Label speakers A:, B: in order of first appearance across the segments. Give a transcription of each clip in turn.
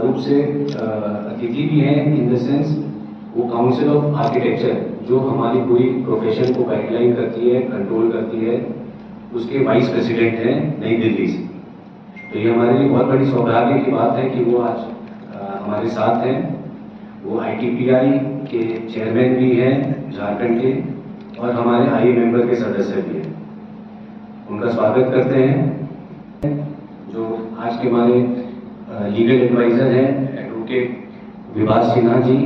A: रूप से अतिथि भी हैं, इन द सेंस वो काउंसिल ऑफ आर्किटेक्चर जो हमारी पूरी प्रोफेशन को गाइडलाइन करती है, कंट्रोल करती है, उसके वाइस प्रेसिडेंट हैं नई दिल्ली से। तो ये हमारे लिए बहुत बड़ी सौभाग्य की बात है कि वो आज हमारे साथ हैं। वो ITPI के चेयरमैन भी हैं झारखंड के, और हमारे आई मेंबर के सदस्य भी हैं। उनका स्वागत करते हैं। जो आज के हमारे लीगल एडवाइजर हैं एडवोकेट विभास सिन्हा जी,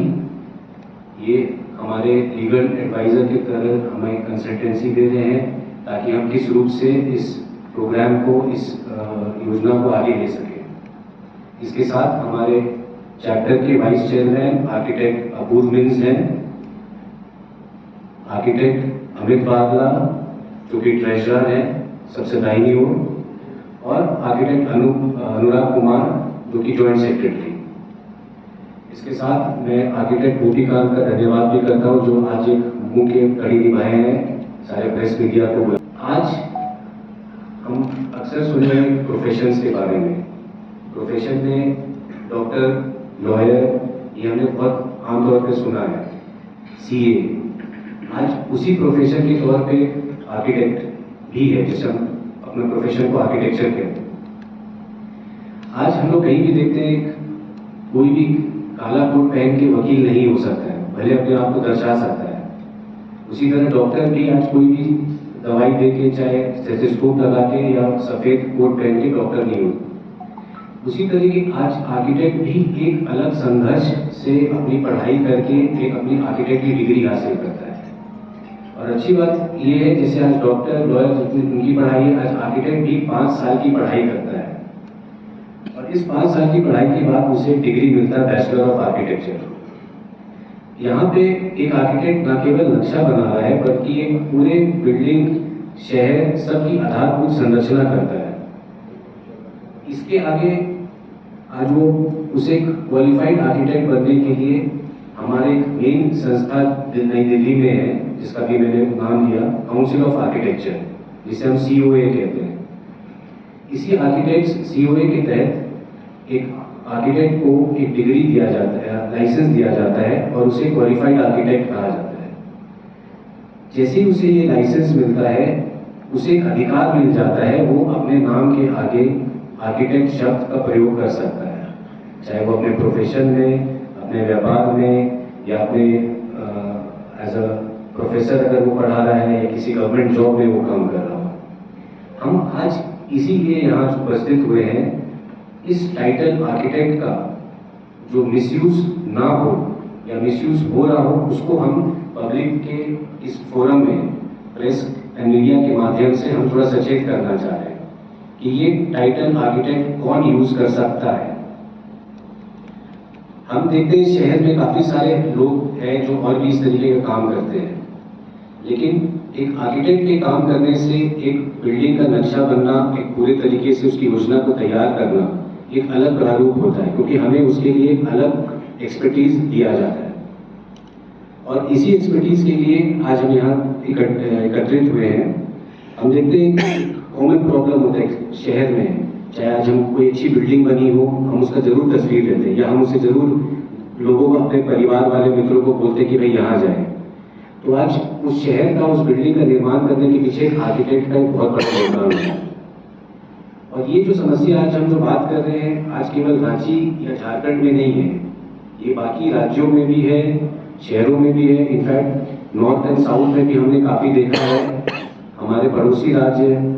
A: ये हमारे लीगल एडवाइजर की तरह हमें कंसल्टेंसी दे रहे हैं ताकि हम किस रूप से इस प्रोग्राम को, इस योजना को आगे ले सकें। इसके साथ हमारे चैप्टर के वाइस चेयरमैन आर्किटेक्ट अपूर्व मिन्स हैं, आर्किटेक्ट अमित बागला जो कि ट्रेजरर हैं सबसे दाहिनी ओर, और आर्किटेक्ट अनुराग कुमार जो कि जॉइंट सेक्रेटरी। इसके साथ मैं आर्किटेक्ट गोपीकांत का धन्यवाद भी करता हूं जो आज एक मुख्य कड़ी निभाए हैं सारे प्रेस मीडिया को बुला। आज हम अक्सर सुन रहे हैं प्रोफेशंस के बारे में। प्रोफेशन में डॉक्टर, लॉयर, ये हमने बहुत आमतौर पे सुना है, CA। आज उसी प्रोफेशन के तौर पे आर्किटेक्ट भी है, जिसे हम अपने प्रोफेशन को आर्किटेक्चर कहते हैं। आज हम लोग कहीं भी देखते हैं कोई भी काला कोट पहन के वकील नहीं हो सकता है, भले अपने आप को दर्शा सकता है। उसी तरह डॉक्टर भी आज कोई भी दवाई दे के, चाहे स्टेथोस्कोप लगा के या सफेद कोट पहन के डॉक्टर नहीं होता। उसी तरीके आज आर्किटेक्ट भी एक अलग संघर्ष से अपनी पढ़ाई करके एक अपनी आर्किटेक्ट की डिग्री हासिल करता है। और अच्छी बात यह है जैसे आज डॉक्टर, लॉयर जितनी उनकी पढ़ाई है, आज आर्किटेक्ट भी 5 साल की पढ़ाई करता है, और इस 5 साल की पढ़ाई के बाद उसे डिग्री मिलता है बैचलर ऑफ आर्किटेक्चर। यहाँ पे एक आर्किटेक्ट न केवल नक्शा बना रहा है बल्कि एक पूरे बिल्डिंग, शहर सबकी आधारभूत संरचना करता है। इसके आगे आज वो उसे क्वालिफाइड आर्किटेक्ट बनने के लिए हमारे मेन संस्था नई दिल्ली में है, जिसका भी मैंने नाम दिया काउंसिल ऑफ आर्किटेक्चर, जिसे हम COA कहते हैं। इसी आर्किटेक्ट COA के तहत एक आर्किटेक्ट को एक डिग्री दिया जाता है, लाइसेंस दिया जाता है, और उसे क्वालिफाइड आर्किटेक्ट कहा जाता है। जैसे ही उसे ये लाइसेंस मिलता है, उसे एक अधिकार मिल जाता है, वो अपने नाम के आगे आर्किटेक्ट शब्द का प्रयोग कर सकता है, चाहे वो अपने प्रोफेशन में, अपने व्यापार में, या अपने एज अ प्रोफेसर अगर वो पढ़ा रहा है या किसी गवर्नमेंट जॉब में वो काम कर रहा हो। हम आज इसीलिए यहाँ उपस्थित हुए हैं, इस टाइटल आर्किटेक्ट का जो मिसयूज ना हो या मिसयूज हो रहा हो, उसको हम पब्लिक के इस फोरम में, प्रेस एंड मीडिया के माध्यम से हम थोड़ा सचेत करना चाह रहे हैं कि ये टाइटल आर्किटेक्ट कौन यूज कर सकता है। हम देखते हैं शहर में काफी सारे लोग हैं जो और भी इस तरीके का काम करते हैं, लेकिन एक आर्किटेक्ट के काम करने से एक बिल्डिंग का नक्शा बनना, एक पूरे तरीके से उसकी योजना को तैयार करना एक अलग प्रारूप होता है, क्योंकि हमें उसके लिए एक अलग एक्सपर्टीज दिया जाता है। और इसी एक्सपर्टीज के लिए आज हम यहाँ एकत्रित हुए हैं। हम देखते हैं कॉमन प्रॉब्लम होता है शहर में, चाहे आज हम कोई अच्छी बिल्डिंग बनी हो, हम उसका जरूर तस्वीर लेते हैं, या हम उसे जरूर लोगों को, अपने परिवार वाले मित्रों को बोलते हैं कि भाई यहाँ जाए। तो आज उस शहर का, उस बिल्डिंग का निर्माण करने के पीछे एक आर्किटेक्ट का एक बहुत बड़ा योगदान है। और ये जो समस्या आज हम जो बात कर रहे हैं, आज केवल रांची या झारखंड में नहीं है, ये बाकी राज्यों में भी है, शहरों में भी है। इनफैक्ट नॉर्थ एंड साउथ में भी हमने काफी देखा है। हमारे पड़ोसी राज्य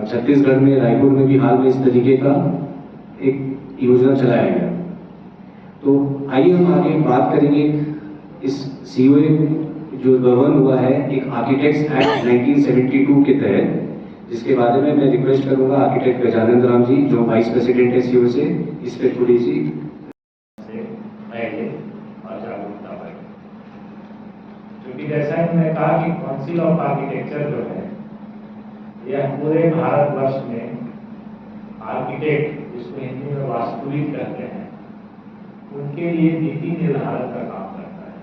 A: छत्तीसगढ़ में, रायपुर में भी हाल में इस तरीके का एक योजना चलाया गया। तो आइए हम आगे बात करेंगे इस COA जो गवर्न हुआ है एक आर्किटेक्ट्स एक्ट 1972 के तहत, जिसके बारे में मैं रिक्वेस्ट करूंगा आर्किटेक्ट गजानंद राम जी जो वाइस प्रेसिडेंट है COA से, इस पे थोड़ी सी
B: और जागरूकता बढ़े। क्योंकि जैसा कि मैंने कहा कि काउंसिल ऑफ आर्किटेक्चर जो है यह पूरे भारतवर्ष में आर्किटेक्ट, जिसको हिंदी में वास्तुविद कहते हैं, उनके लिए नीति निर्धारण का काम करता है।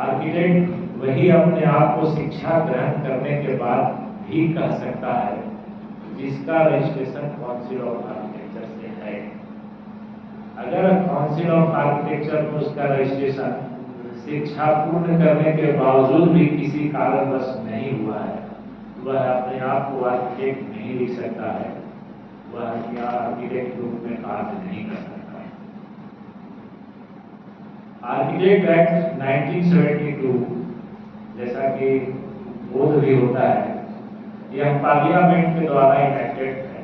B: आर्किटेक्ट वही अपने आप को शिक्षा ग्रहण करने के बाद भी कह सकता है जिसका रजिस्ट्रेशन काउंसिल ऑफ आर्किटेक्चर से है। है। अगर काउंसिल ऑफ आर्किटेक्चर में उसका रजिस्ट्रेशन शिक्षा पूर्ण करने के बावजूद भी किसी कारणवश नहीं हुआ है, वह अपने आप को आर्किटेक्ट नहीं लिख सकता है, वह आर्किटेक्ट रूप में कार्य नहीं कर सकता है। आर्किटेक्ट एक्ट 1972 जैसा कि बोध भी होता है, यह पार्लियामेंट के द्वारा इनैक्टेड है।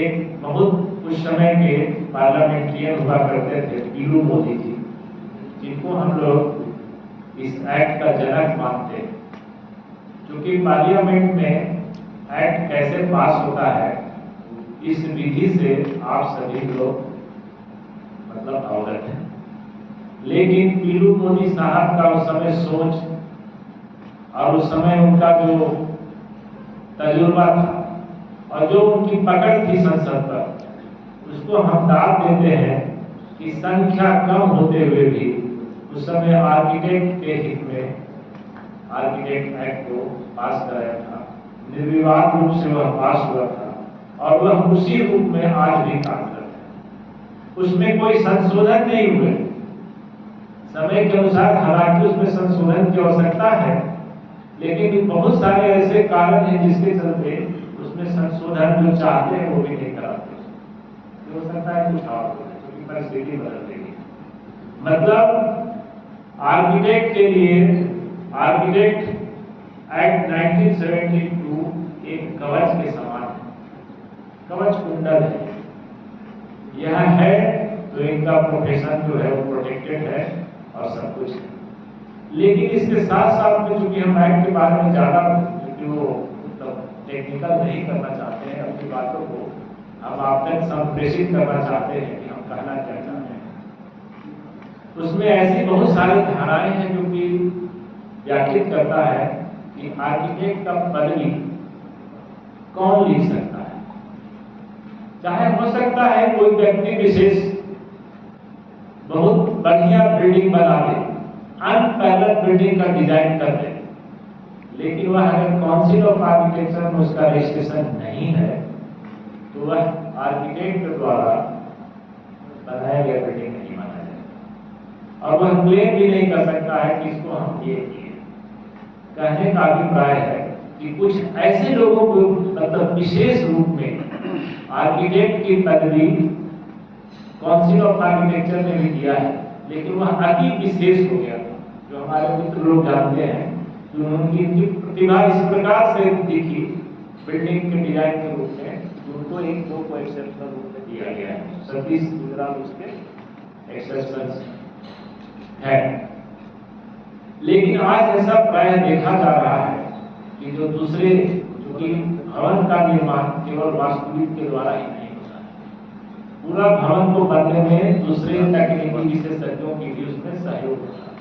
B: एक बहुत उस समय के पार्लियामेंट्रियन हुआ करते थे पीलू मोदी जी, जिनको हम लोग इस एक्ट का जनक मानते हैं। क्योंकि पार्लियामेंट में एक्ट कैसे पास होता है, इस विधि से आप सभी लोग मतलब अवगत हैं। लेकिन पीलू मोदी साहब का उस समय सोच और उस समय उनका जो तजुर्बा था और जो उनकी पकड़ थी संसद पर, उसको हम दाद देते हैं कि संख्या कम होते हुए भी उस समय आर्किटेक्ट के हित में आर्किटेक्ट एक्ट को पास कराया था। निर्विवाद रूप से वह पास हुआ था और वह उसी रूप में आज भी कार्यरत है। उसमें कोई संशोधन नहीं हुए। समय के अनुसार हालांकि उसमें संशोधन की आवश्यकता है, लेकिन बहुत सारे ऐसे कारण हैं जिसके चलते उसमें संशोधन जो चाहते हैं वो भी नहीं कराते। हो सकता है कुछ और क्योंकि परिस्थिति बदल देगी। मतलब आर्किटेक्ट के लिए आर्किटेक्ट एक्ट 1972 एक कवच के समान है, कवच कुंडल है। यह है तो इनका प्रोफेशन जो है वो प्रोटेक्टेड है और सब कुछ है। लेकिन इसके साथ साथ में चूंकि हम एक्ट के बारे में ज्यादा जो टेक्निकल नहीं करना चाहते हैं, अपनी बातों को हम आप तक संप्रेषित करना चाहते हैं कि हम कहना क्या चाहते हैं। उसमें ऐसी बहुत सारी धाराएं हैं जो कि व्याख्यात करता है कि आर्किटेक्ट का पदवी कौन लिख सकता है। चाहे हो सकता है कोई व्यक्ति विशेष बहुत बढ़िया बिल्डिंग बना दे, अनपैरेलल बिल्डिंग का डिजाइन कर दे, लेकिन वह अगर काउंसिल ऑफ आर्किटेक्चर में उसका रजिस्ट्रेशन नहीं है तो वह आर्किटेक्ट के द्वारा बनाया गया बिल्डिंग नहीं माना जाएगा और वह क्लेम भी नहीं कर सकता है कि इसको हम ये किए। कहने का अभिप्राय है कि कुछ ऐसे लोगों को मतलब विशेष रूप में आर्किटेक्ट की पदवी काउंसिल ऑफ आर्किटेक्चर ने भी दिया है, लेकिन वह अति विशेष हो गया। जो हमारे मित्र लोग जानते हैं कि उनकी प्रतिभा इस प्रकार से दिखी बिल्डिंग के डिजाइन के रूप में, उनको एक दो को एक्सेप्शनल रूप में दिया गया है। सतीश गुजराल उसके एक्सेप्शन है। लेकिन आज ऐसा प्राय देखा जा रहा है कि जो दूसरे क्योंकि भवन का निर्माण केवल वास्तुविद के द्वारा ही नहीं होता है, पूरा भवन को बनने में दूसरे तकनीकी विशेषज्ञों की भी उसमें सहयोग होता है।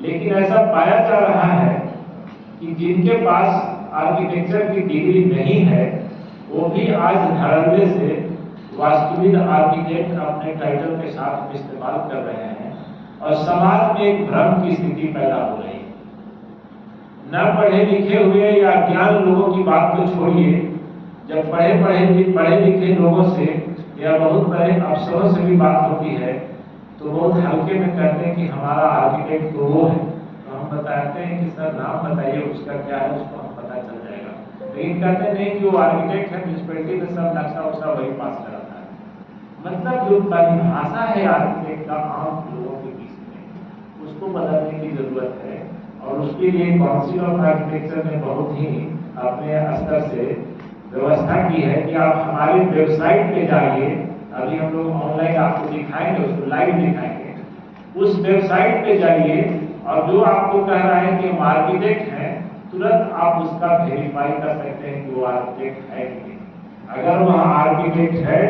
B: लेकिन ऐसा पाया जा रहा है कि जिनके पास आर्किटेक्चर की डिग्री नहीं है वो भी आज धड़ल्ले से वास्तुविद आर्किटेक्ट अपने टाइटल के साथ इस्तेमाल कर रहे हैं और समाज में एक भ्रम की स्थिति पैदा हो रही है। न पढ़े लिखे हुए या ज्ञान लोगों की बात को छोड़िए, जब पढ़े लिखे लोगों से या बहुत बड़े अफसरों से भी बात होती है तो बहुत हल्के में कहते हैं कि हमारा आर्किटेक्ट तो वो है, तो हम बताते हैं कि सर नाम बताइए उसका क्या है, उसको हम पता चल जाएगा। लेकिन कहते नहीं कि वो आर्किटेक्ट है, म्यूनिसिपैलिटी में सब नक्शा उक्शा वही पास कराता है। मतलब जो परिभाषा है आर्किटेक्ट का आम लोगों के बीच में, उसको बदलने की जरूरत है और उसके लिए काउंसिल ऑफ आर्किटेक्चर ने बहुत ही अपने स्तर से व्यवस्था की है कि आप हमारी वेबसाइट पे जाइए। अभी हम लोग ऑनलाइन आपको दिखाएंगे, उसको लाइव दिखाएंगे। उस वेबसाइट पे जाइए और जो आपको कह रहा है कि हम आर्किटेक्ट हैं, तुरंत आप उसका वेरीफाई कर सकते हैं कि वो आर्किटेक्ट है कि नहीं। अगर वह आर्किटेक्ट है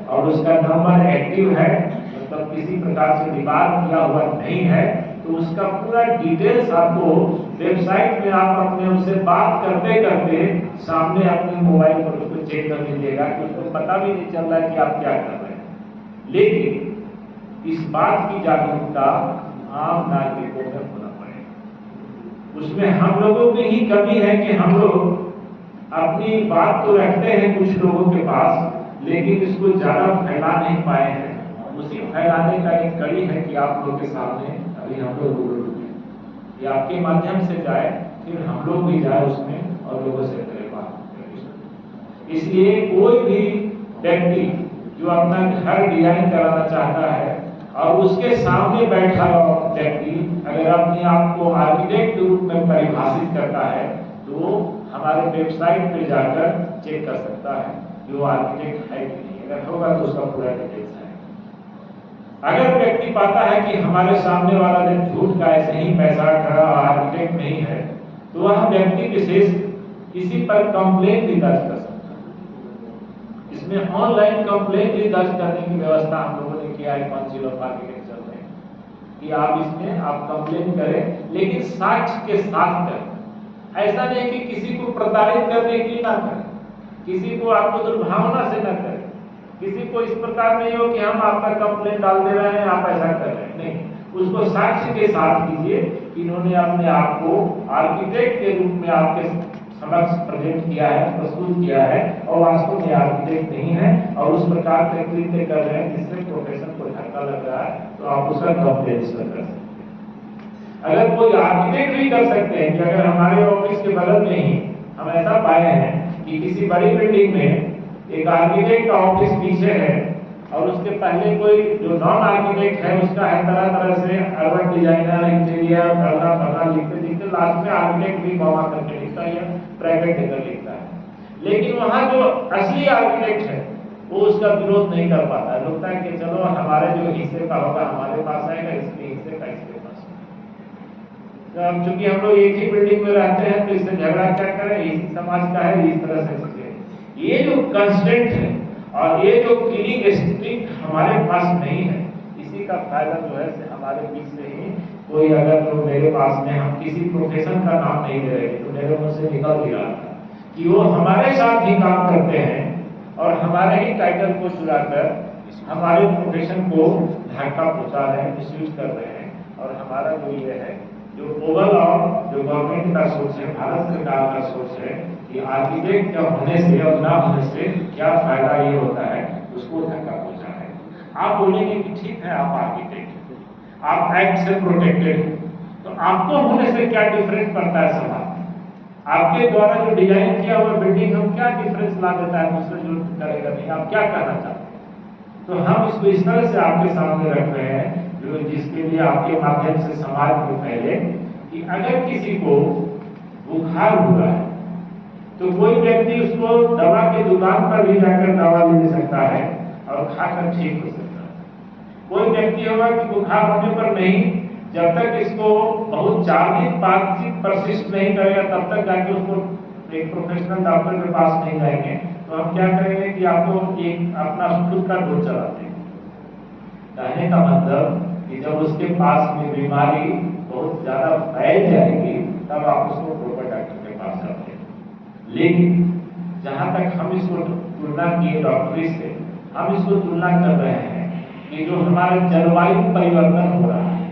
B: और उसका नंबर एक्टिव है, मतलब किसी प्रकार से डिबार किया हुआ नहीं है, तो उसका पूरा डिटेल्स आपको वेबसाइट में आप अपने उससे बात करते करते सामने अपने मोबाइल पर उसको चेक कर लीजिएगा कि उसको पता भी नहीं चल रहा है कि आप क्या कर रहे हैं। लेकिन इस बात की जागरूकता आम नागरिकों में होना पड़ेगा। उसमें हम लोगों की ही कमी है कि हम लोग अपनी बात तो रखते हैं कुछ लोगों के पास, लेकिन इसको ज़्यादा फैला नहीं पाए हैं। उसी फैलाने का एक कड़ी है कि आप लोग के सामने अभी हम लोग रूबरू हैं। ये आपके माध्यम से जाए, फिर हम लोग भी जाए उसमें और लोगों से करें बात। इसलिए कोई भी व्यक्ति जो अपना घर डिजाइन कराना चाहता है और उसके सामने बैठा व्यक्ति अगर अपने आप को आर्किटेक्ट के रूप में परिभाषित करता है तो हमारे वेबसाइट पे जाकर चेक कर सकता है कि वो आर्किटेक्ट है कि नहीं। अगर होगा तो उसका पूरा डिटेल्स है। अगर व्यक्ति पाता है कि हमारे सामने वाला ने झूठ का ऐसे ही पैसा खड़ा आर्किटेक्ट नहीं है, तो वह व्यक्ति विशेष किसी पर कंप्लेंट भी दर्ज कर सकता है। इसमें ऑनलाइन कंप्लेंट भी दर्ज करने की व्यवस्था हम लोगों ने किया है काउंसिल ऑफ आर्किटेक्चर में, कि आप इसमें आप कंप्लेंट करें, लेकिन साक्ष्य के साथ करें। ऐसा नहीं कि किसी को प्रताड़ित करने के लिए ना करें, किसी को आपको दुर्भावना से न करें, किसी को इस प्रकार नहीं हो कि हम आपका कंप्लेंट डाल दे रहे हैं, आप ऐसा कर रहे हैं, नहीं। उसको साक्ष्य के साथ कीजिए कि इन्होंने अपने आप को आर्किटेक्ट के रूप में आपके समक्ष प्रेजेंट किया है, प्रस्तुत किया है और वास्तव में आर्किटेक्ट नहीं है और उस प्रकार के कृत्य कर रहे हैं जिससे प्रोफेशन को धक्का लग रहा है, तो आप उसका कंप्लेंट कर सकते हैं। अगर कोई आर्किटेक्ट भी कर सकते हैं कि अगर हमारे ऑफिस के बगल में ही हम ऐसा पाए हैं कि किसी बड़ी बिल्डिंग में एक आर्किटेक्ट का ऑफिस पीछे है और उसके पहले कोई जो नॉन आर्किटेक्ट है उसका है तरह तरह से अर्बन डिजाइनर, इंटीरियर, करना लिखते लिखते लास्ट में आर्किटेक्ट भी कॉमा करके लिखता है या ब्रैकेट देकर लिखता है। लेकिन वहाँ जो असली आर्किटेक्ट है वो उसका विरोध नहीं कर पाता है, लगता है कि चलो हमारे जो हिस्से का होगा हमारे पास आएगा, इसके हिस्से का इसके पास। तो अब चूंकि हम लोग एक ही बिल्डिंग में रहते हैं तो इससे झगड़ा क्या करें, इसी समाज का है, इस तरह से ये जो कंस्टेंट है और ये जो क्लीनिंग स्ट्रिक्ट हमारे पास नहीं है, इसी का फायदा जो है हमारे बीच से ही कोई अगर तो मेरे पास में हम किसी प्रोफेशन का नाम नहीं ले रहे तो मेरे मुंह से निकल भी रहा था कि वो हमारे साथ ही काम करते हैं और हमारे ही टाइटल को चुराकर हमारे प्रोफेशन को धक्का पहुंचा रहे हैं, मिसयूज कर रहे हैं। और हमारा जो ये है जो ओवरऑल जो गवर्नमेंट का सोच है, भारत सरकार का सोच है कि आर्किटेक्ट का होने से और ना होने से क्या फायदा ये होता है, उसको धक्का पहुंचा है। आप बोलेंगे कि ठीक है आप आर्किटेक्ट, आप एक्ट से प्रोटेक्टेड हैं, तो आपको होने से क्या डिफरेंस पड़ता है समाज? आपके द्वारा जो डिजाइन किया हुआ बिल्डिंग हम क्या डिफरेंस ला देता है, दूसरे जो करेगा नहीं, आप क्या कहना चाहते हैं? तो हम इसको इस तरह से आपके सामने रख रहे हैं जो जिसके लिए आपके माध्यम से समाज में फैले कि अगर किसी को बुखार हुआ है तो कोई व्यक्ति उसको दवा की दुकान पर भी जाकर दवा ले सकता है और खाकर ठीक हो सकता है। कोई व्यक्ति होगा कि बुखार होने पर नहीं, जब तक इसको बहुत 4 दिन 5 दिन परसिस्ट नहीं करेगा तब तक जाके उसको एक प्रोफेशनल डॉक्टर के पास नहीं जाएंगे। तो हम क्या करेंगे कि आपको एक अपना खुद का डोज चलाते हैं। कहने का मतलब कि जब उसके पास में बीमारी बहुत ज्यादा फैल जाएगी तब आप उसको प्रॉपर डॉक्टर के पास जाते हैं। लेकिन जहां तक हम इसको तुलना किए डॉक्टरी से, हम इसको तुलना कर रहे हैं कि जो हमारा जलवायु परिवर्तन हो रहा है,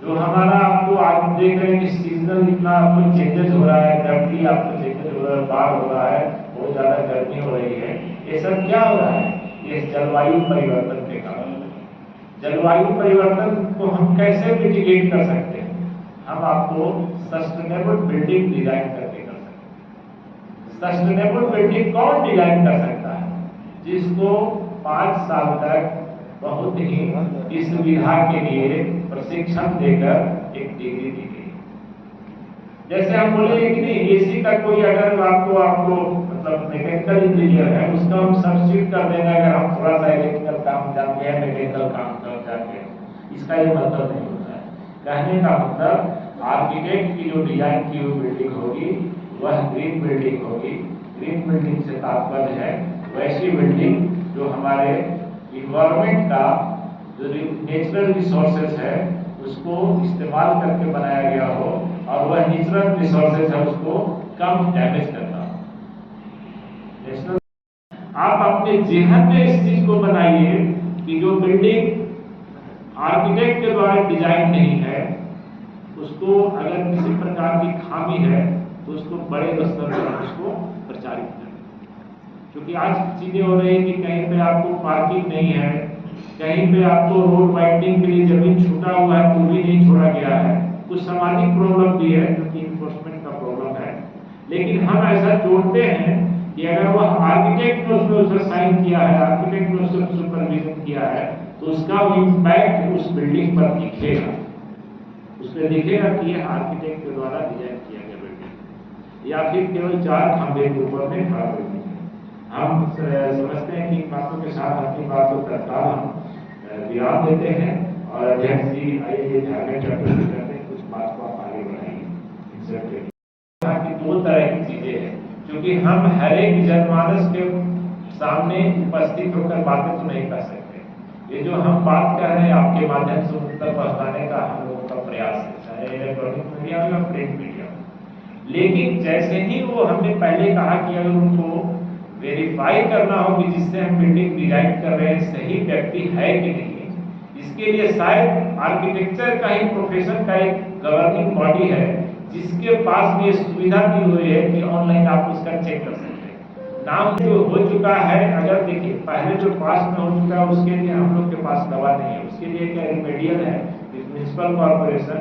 B: जो हमारा आपको आप देख रहे हैं कि सीजनल इतना आपको चेंजेस हो रहा है, गर्मी आपको चेंजेस हो रहा है, बाढ़ हो रहा है, बहुत ज्यादा गर्मी हो रही है, ये सब क्या हो रहा है? ये जलवायु परिवर्तन के कारण। जलवायु परिवर्तन को हम कैसे मिटिगेट कर सकते हैं? हम आपको सस्टेनेबल बिल्डिंग डिजाइन करके कर सकते हैं। सस्टेनेबल बिल्डिंग कौन डिजाइन कर सकता है? जिसको 5 साल तक बहुत ही इस सुविधा के लिए प्रशिक्षण देकर एक डिग्री दी गई। जैसे हम बोले कि नहीं, एसी का कोई अगर आपको मतलब मैकेनिकल इंजीनियर है उसका हम सब्सिट्यूट कर देंगे अगर हम थोड़ा सा इलेक्ट्रिकल काम जानते हैं, मैकेनिकल काम जानते हैं, इसका ये मतलब नहीं होता है। कहने का मतलब आर्किटेक्ट की जो डिजाइन की हुई बिल्डिंग होगी वह ग्रीन बिल्डिंग होगी। ग्रीन बिल्डिंग से तात्पर्य है वैसी बिल्डिंग जो हमारे इन्वायरमेंट का जो नेचुरल रिसोर्सेज है उसको इस्तेमाल करके बनाया गया हो और वह नेचुरल रिसोर्सेज है उसको कम डैमेज करना हो। आप अपने जेहन में इस चीज को बनाइए कि जो बिल्डिंग आर्किटेक्ट के द्वारा डिजाइन नहीं है उसको अगर किसी प्रकार की खामी है तो उसको बड़े स्तर पर उसको प्रचारित करें। क्योंकि आज चीजें हो रही है कि कहीं पे आपको पार्किंग नहीं है, कहीं पे आपको रोड वाइडनिंग के लिए जमीन छूटा हुआ है तो भी नहीं छोड़ा गया है। कुछ सामाजिक प्रॉब्लम भी है जो कि इन्फोर्समेंट का प्रॉब्लम है, लेकिन हम ऐसा जोड़ते हैं कि अगर वो आर्किटेक्ट ने उसमें साइन किया है, आर्किटेक्ट ने उसको सुपरविजन किया है, तो उसका इम्पैक्ट उस बिल्डिंग पर दिखेगा। उसमें दिखेगा कि ये आर्किटेक्ट के द्वारा डिजाइन किया गया बिल्डिंग, या फिर केवल 4 खंभे के ऊपर में खड़ा बिल्डिंग है। हम समझते हैं कि इन बातों के साथ अपनी बात को तत्काल हम विराम देते हैं और अध्यक्ष जी आइए झारखंड चैप्टर से करते हैं, कुछ बात को आप आगे बढ़ाइए। कि 2 तरह की चीजें हैं, क्योंकि हम हर एक जनमानस के सामने उपस्थित होकर बातें तो नहीं कर सकते। ये जो हम बात कर रहे हैं आपके माध्यम से उन तक पहुंचाने का हम लोगों का प्रयास है, चाहे इलेक्ट्रॉनिक मीडिया हो या प्रिंट मीडिया हो। लेकिन जैसे ही वो हमने पहले कहा कि अगर उनको वेरीफाई करना हो कि जिससे हम बिल्डिंग डिजाइन कर रहे हैं सही व्यक्ति है कि नहीं, इसके लिए शायद आर्किटेक्चर का ही प्रोफेशन का एक गवर्निंग बॉडी है जिसके पास ये सुविधा दी हुई है कि ऑनलाइन आप उसका चेक कर सकते हैं। नाम जो हो चुका है, अगर देखिए पहले जो पास में हो चुका है उसके लिए हम लोग के पास दवा नहीं है, उसके लिए क्या रिमेडियल है, म्युनिसिपल कॉर्पोरेशन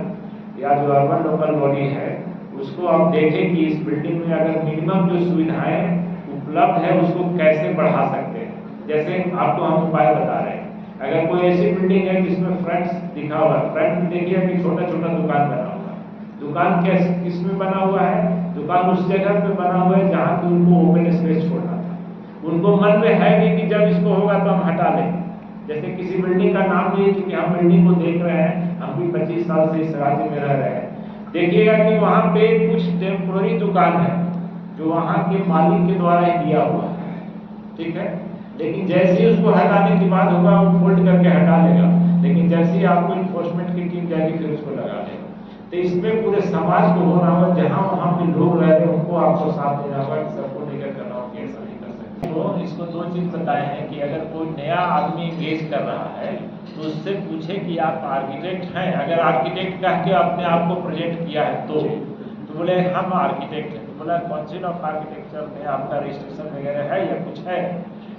B: या जो अर्बन लोकल बॉडी है उसको आप देखें कि इस बिल्डिंग में अगर मिनिमम जो सुविधाएं उपलब्ध है उसको कैसे बढ़ा सकते हैं। जैसे आपको हम उपाय बता रहे हैं, अगर कोई ऐसी बिल्डिंग है जिसमें फ्रंट दिखा हुआ है, फ्रंट में देखिए कि छोटा छोटा दुकान बना हुआ है, दुकान कैसे किस में बना हुआ है, दुकान उस जगह पे बना हुआ है जहाँ की उनको ओपन स्पेस छोड़ना था। उनको मन में है भी कि जब इसको होगा तो हम हटा लें। जैसे किसी बिल्डिंग का नाम नहीं, क्योंकि हम बिल्डिंग को देख रहे हैं, हम भी 25 साल से इस राज्य में रह रहे हैं, देखिएगा कि वहाँ पे कुछ टेम्पोररी दुकान है जो वहाँ के मालिक के द्वारा ही दिया हुआ है, ठीक है। लेकिन जैसे ही उसको हटाने की बात होगा वो फोल्ड करके हटा लेगा, लेकिन जैसे ही आपको इन्फोर्समेंट की टीम जाएगी फिर उसको लगा लेगा। तो इसमें पूरे समाज को होना होगा, जहाँ वहाँ पे लोग रह रहे हैं उनको आपको साथ देना होगा कि सबको लेकर करना होगा, ऐसा नहीं कर सकते। तो इसको 2 चीज बताए हैं कि अगर कोई नया आदमी एंगेज कर रहा है तो उससे पूछे कि आप आर्किटेक्ट हैं। अगर आर्किटेक्ट कह के अपने आप को प्रेजेंट किया है तो बोले हम आर्किटेक्ट हैं, तो बोला काउंसिल ऑफ आर्किटेक्चर में आपका रजिस्ट्रेशन वगैरह है या कुछ है,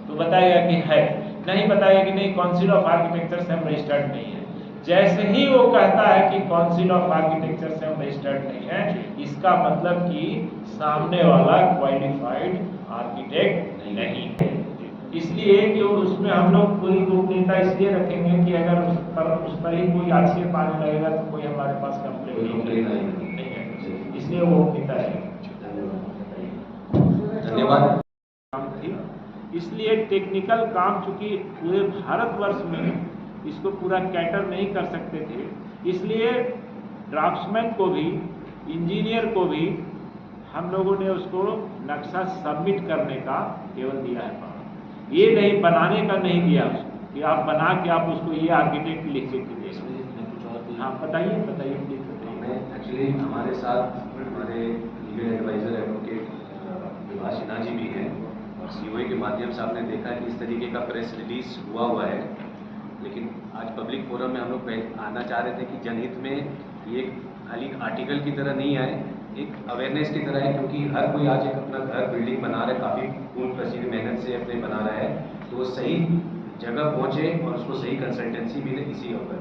B: तो बताएगा कि है, नहीं बताएगा कि नहीं काउंसिल ऑफ आर्किटेक्चर से हम रजिस्टर्ड नहीं है। जैसे ही वो कहता है कि काउंसिल ऑफ आर्किटेक्चर से हम रजिस्टर्ड नहीं है, इसका मतलब कि सामने वाला क्वालिफाइड आर्किटेक्ट नहीं है। इसलिए कि उसमें हम लोग पूरी गोपनीयता इसलिए रखेंगे कि अगर उस पर ही कोई आक्षेप आने लगेगा तो कोई हमारे पास कंप्लेंट नहीं है, इसलिए वो गोपनीयता है।
A: धन्यवाद।
B: इसलिए टेक्निकल काम चूंकि पूरे भारतवर्ष में इसको पूरा कैटर नहीं कर सकते थे, इसलिए ड्राफ्ट्समैन को भी इंजीनियर को भी हम लोगों ने उसको नक्शा सबमिट करने का केवल दिया है पावर, ये नहीं बनाने का नहीं दिया उसको कि आप बना के आप उसको ये आर्किटेक्ट लिख के दे। हाँ बताइए प्लीज बताइए।
A: एक्चुअली हमारे साथ हमारे legal advisor advocate Vibhash Sinha ji भी हैं और सीओए के माध्यम से आपने देखा कि इस तरीके का प्रेस रिलीज हुआ है। लेकिन आज पब्लिक फोरम में हम लोग आना चाह रहे थे कि जनहित में ये खाली आर्टिकल की तरह नहीं आए, एक अवेयरनेस की तरह है, क्योंकि हर कोई आज एक अपना घर बिल्डिंग बना रहा है, काफ़ी खून पसीने मेहनत से अपने बना रहा है, तो वो सही जगह पहुँचे और उसको सही कंसल्टेंसी मिले इसी अवसर